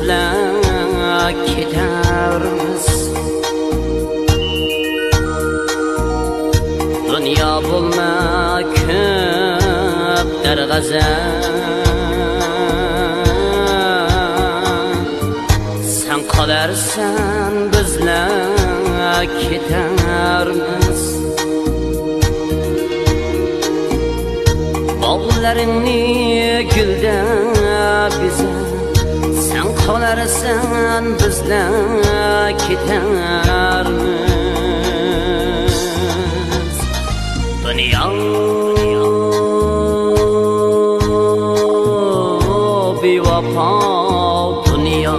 bizlar ketarmiz. Dünya bulma köp darg'azan, sen qolarsan bizlar ketarmiz. Bog'laringni gulda biza, sen qolarsan bizlar ketarmiz. Dünya bevafo, dünya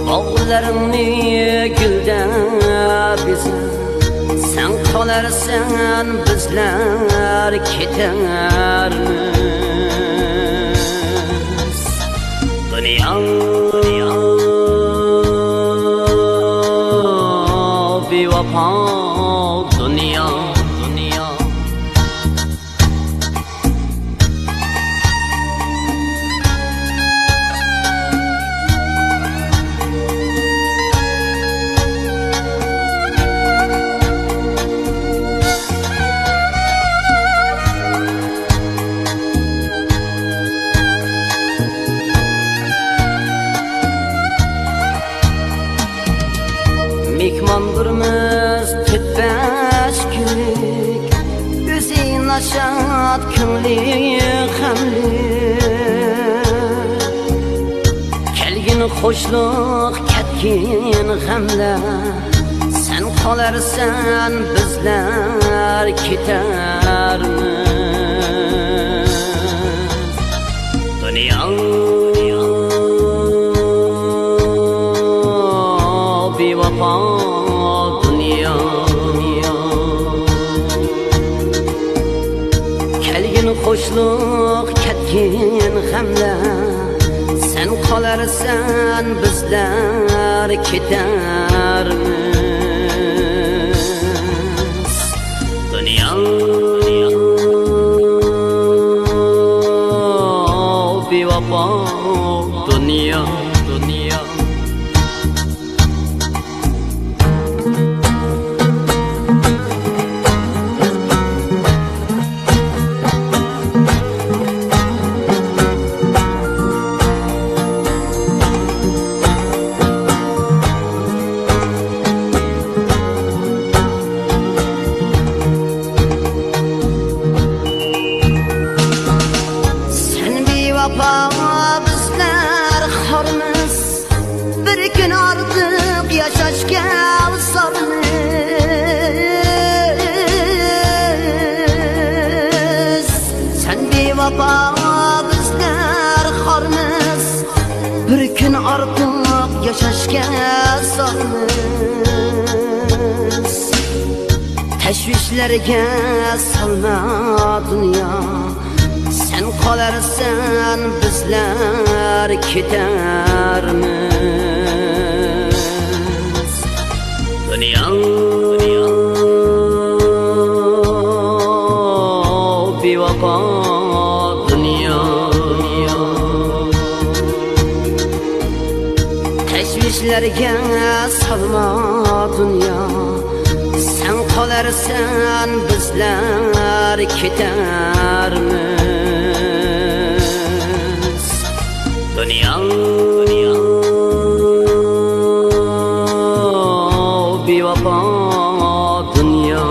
bog'laringni gulda biza, sen qolarsan bizlar ketarmiz. Dünya bevafo, dünya mehmondurmiz tütbaş günlük, o'zing nashat ko'ngli hamlik. Kelgin xo'shlik, ketgin g'amlar, sen qolarsan bizlar ketarmiz. Dünya bevafo, dünya kelgin xo'shlik, ketgin g'amlar, sen qolarsan bizlar ketarmiz. Dünya bevafo, dünya bizlar xormiz, bir kun ortiq yashashga usormiz. Sen bevafo bizlar xormiz, bir kun ortiq yashashga usormiz. Tashvishlarga solma dunyo, sen qolarsan bizlar ketarmiz. Dünya bevafo, dünya tashvishlarga solma dunyo, sen qolarsan bizlar ketarmiz. Dünya bevafo, dünya